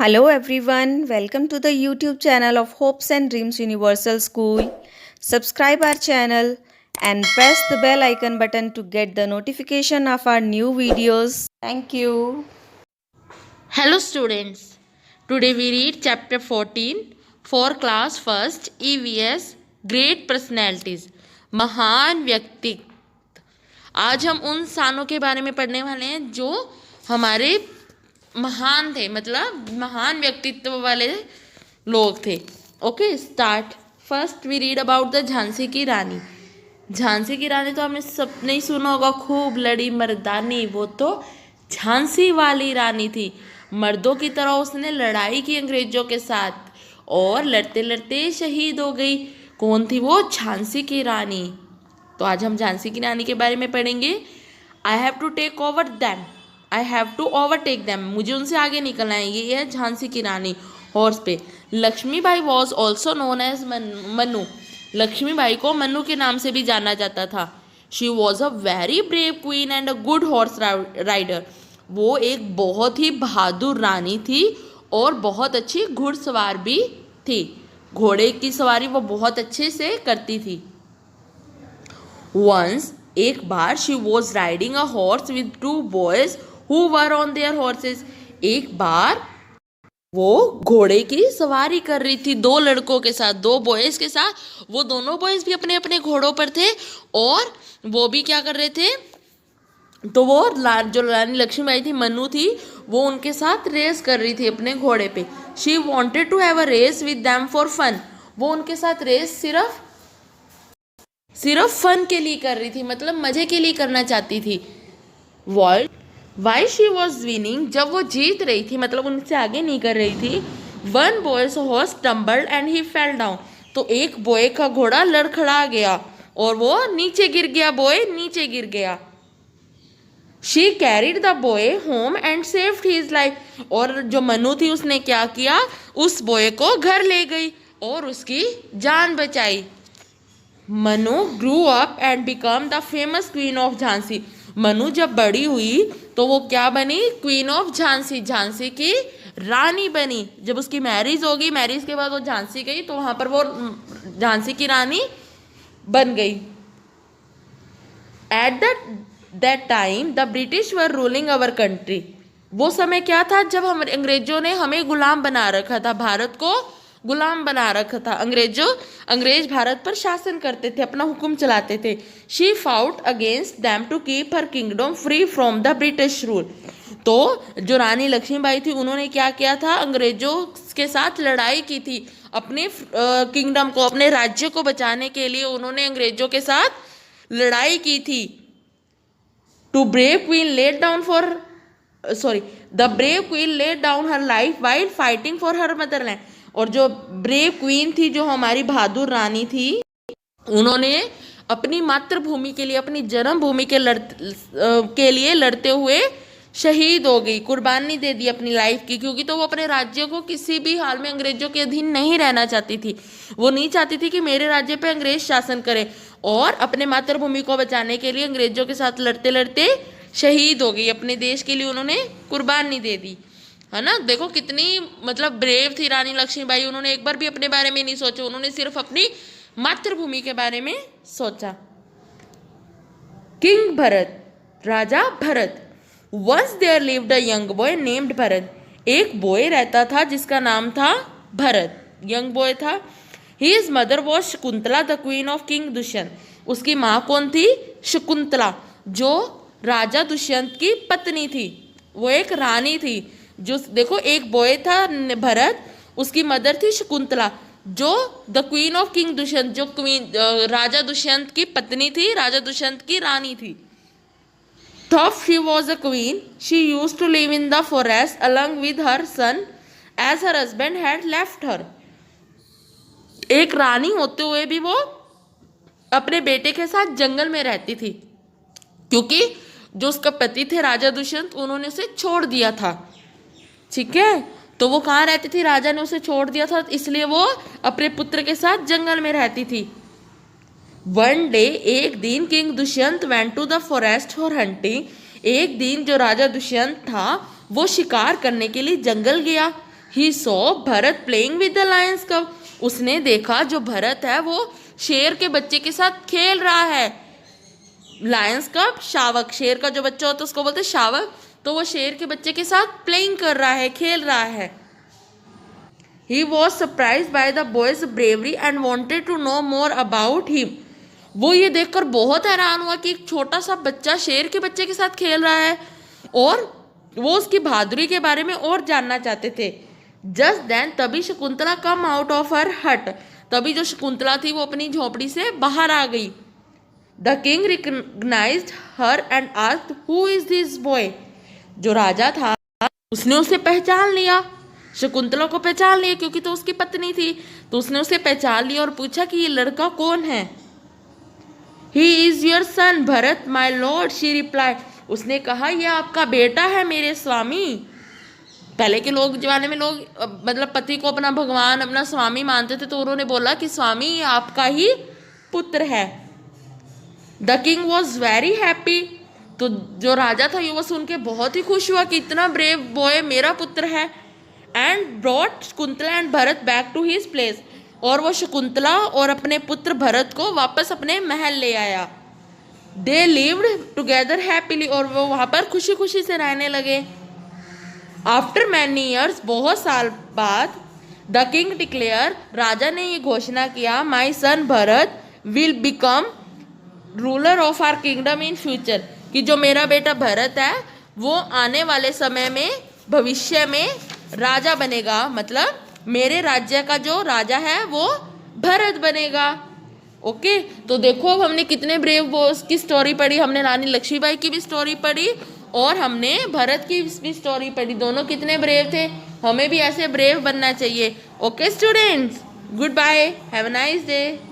Hello everyone, welcome to the YouTube channel of Hopes and Dreams Universal School. Subscribe our channel and press the bell icon button to get the notification of our new videos. Thank you. Hello students, today we read chapter 14 for class first EVS Great Personalities महान व्यक्तित्व। आज हम उन इंसानों के बारे में पढ़ने वाले हैं जो हमारे महान थे, मतलब महान व्यक्तित्व वाले लोग थे। Okay start. First we read about the Jhansi की रानी। झांसी की रानी तो हमने सब नहीं सुना होगा, खूब लड़ी मर्दानी, वो तो झांसी वाली रानी थी। मर्दों की तरह उसने लड़ाई की अंग्रेजों के साथ और लड़ते लड़ते शहीद हो गई। कौन थी वो? झांसी की रानी। तो आज हम झांसी की रानी के बारे में पढ़ेंगे। I have to take over them, I have to overtake them, मुझे उनसे आगे निकलना है। ये है झांसी की रानी हॉर्स पे। Lakshmibai was also known as Manu. Lakshmibai को मनु के नाम से भी जाना जाता था। She was a very brave queen and a good horse rider. वो एक बहुत ही बहादुर रानी थी और बहुत अच्छी घुड़सवार भी थी। घोड़े की सवारी वो बहुत अच्छे से करती थी। वंस एक बार she was riding a horse with two boys who were on their horses. एक बार वो घोड़े की सवारी कर रही थी दो लड़कों के साथ, दो बॉयज के साथ। वो दोनों बॉयज भी अपने अपने घोड़ों पर थे और वो भी क्या कर रहे थे, तो वो जो रानी लक्ष्मीबाई थी, मनु थी, वो उनके साथ रेस कर रही थी अपने घोड़े पे। She wanted to have a race with them for fun. वो उनके साथ रेस सिर्फ फन के लिए कर रही थी, मतलब मजे के लिए करना चाहती थी। वाई शी वॉज विनिंग, जब वो जीत रही थी, मतलब उनसे आगे नहीं कर रही थी, one boys horse tumbled and he fell down. तो एक बॉय का घोड़ा लड़खड़ा गया और वो नीचे गिर गया, बॉय नीचे गिर गया। She carried the boy home and saved his life. और जो मनु थी उसने क्या किया, उस बॉय को घर ले गई और उसकी जान बचाई। Manu grew up and become the famous queen of Jhansi. Manu जब बड़ी हुई तो वो क्या बनी? क्वीन ऑफ झांसी, झांसी की रानी बनी। जब उसकी मैरिज होगी, मैरिज के बाद वो झांसी गई तो वहां पर वो झांसी की रानी बन गई। At that time the British were ruling our country. वो समय क्या था जब हम अंग्रेजों ने हमें गुलाम बना रखा था, भारत को गुलाम बना रखा था। अंग्रेज भारत पर शासन करते थे, अपना हुक्म चलाते थे। She fought against them to keep her kingdom free from the British rule. तो जो रानी लक्ष्मीबाई थी उन्होंने क्या किया था, अंग्रेजों के साथ लड़ाई की थी। अपने किंगडम को, अपने राज्य को बचाने के लिए उन्होंने अंग्रेजों के साथ लड़ाई की थी। To brave queen laid down the brave queen laid down her life while fighting for her motherland. और जो ब्रेव क्वीन थी, जो हमारी बहादुर रानी थी, उन्होंने अपनी मातृभूमि के लिए, अपनी जन्मभूमि के लिए लड़ते हुए शहीद हो गई, कुर्बानी दे दी अपनी लाइफ की। क्योंकि तो वो अपने राज्य को किसी भी हाल में अंग्रेजों के अधीन नहीं रहना चाहती थी। वो नहीं चाहती थी कि मेरे राज्य पे अंग्रेज शासन करे, और अपने मातृभूमि को बचाने के लिए अंग्रेजों के साथ लड़ते लड़ते शहीद हो गई। अपने देश के लिए उन्होंने कुर्बानी दे दी, है ना। देखो कितनी मतलब ब्रेव थी रानी लक्ष्मीबाई। उन्होंने एक बार भी अपने बारे में नहीं सोचा, उन्होंने सिर्फ अपनी मातृभूमि के बारे में सोचा। King Bharat, Raja Bharat. Once there lived a young boy named Bharat. एक बॉय रहता था जिसका नाम था भरत, यंग बॉय था। His mother was Shakuntala the queen of king Dushyant. उसकी माँ कौन थी? शकुंतला, जो राजा दुष्यंत की पत्नी थी। वो एक रानी थी। जो देखो, एक बॉय था भरत, उसकी मदर थी शकुंतला, जो the queen of king Dushyant, जो राजा दुष्यंत की पत्नी थी, राजा दुष्यंत की रानी थी। Though she was a queen, she used to live in the forest along with her son, as her husband had left her. एक रानी होते हुए भी वो अपने बेटे के साथ जंगल में रहती थी, क्योंकि जो उसका पति थे राजा दुष्यंत, उन्होंने उसे छोड़ दिया था। ठीक है, तो वो कहाँ रहती थी? राजा ने उसे छोड़ दिया था, इसलिए वो अपने पुत्र के साथ जंगल में रहती थी। वन डे, एक दिन, king Dushyant went to the forest for hunting. एक दिन जो राजा दुष्यंत था वो शिकार करने के लिए जंगल गया। He saw Bharat playing with the Lions कब, उसने देखा जो भरत है वो शेर के बच्चे के साथ खेल रहा है। लायंस कब, शावक, शेर का जो बच्चा होता है उसको बोलते हैं शावक, तो वो शेर के बच्चे के साथ प्लेइंग कर रहा है, खेल रहा है। He was surprised by the boy's bravery and wanted to know more about him. वो ये देखकर बहुत हैरान हुआ कि एक छोटा सा बच्चा शेर के बच्चे के साथ खेल रहा है और वो उसकी बहादुरी के बारे में और जानना चाहते थे। जस्ट देन, तभी Shakuntala come out of her हट, तभी जो शकुंतला थी वो अपनी झोपड़ी से बाहर आ गई। The king recognised her and asked who is this boy, जो राजा था उसने उसे पहचान लिया, शकुंतला को पहचान लिया क्योंकि तो उसकी पत्नी थी, तो उसने उसे पहचान लिया और पूछा कि ये लड़का कौन है। He is your son Bharat my lord, she replied, उसने कहा ये आपका बेटा है मेरे स्वामी। पहले के लोग जमाने में लोग मतलब पति को अपना भगवान अपना स्वामी मानते थे, तो उन्होंने बोला कि स्वामी ये आपका ही पुत्र है। The king was very happy, तो जो राजा था ये वो सुन के बहुत ही खुश हुआ कि इतना ब्रेव बॉय मेरा पुत्र है। And brought Shakuntala and Bharat back to his place, और वो शकुंतला और अपने पुत्र भरत को वापस अपने महल ले आया। दे लिव्ड टुगेदर हैप्पीली, और वो वहाँ पर खुशी खुशी से रहने लगे। आफ्टर मैनी ईयर्स, बहुत साल बाद, द किंग डिक्लेयर, राजा ने ये घोषणा किया, my son Bharat will become ruler of our kingdom in future, कि जो मेरा बेटा भरत है वो आने वाले समय में भविष्य में राजा बनेगा, मतलब मेरे राज्य का जो राजा है वो भरत बनेगा। ओके, तो देखो अब हमने कितने ब्रेव बॉयज की स्टोरी पढ़ी, हमने रानी लक्ष्मीबाई की भी स्टोरी पढ़ी और हमने भरत की भी स्टोरी पढ़ी, दोनों कितने ब्रेव थे। हमें भी ऐसे ब्रेव बनना चाहिए। Okay students, goodbye, have a nice day.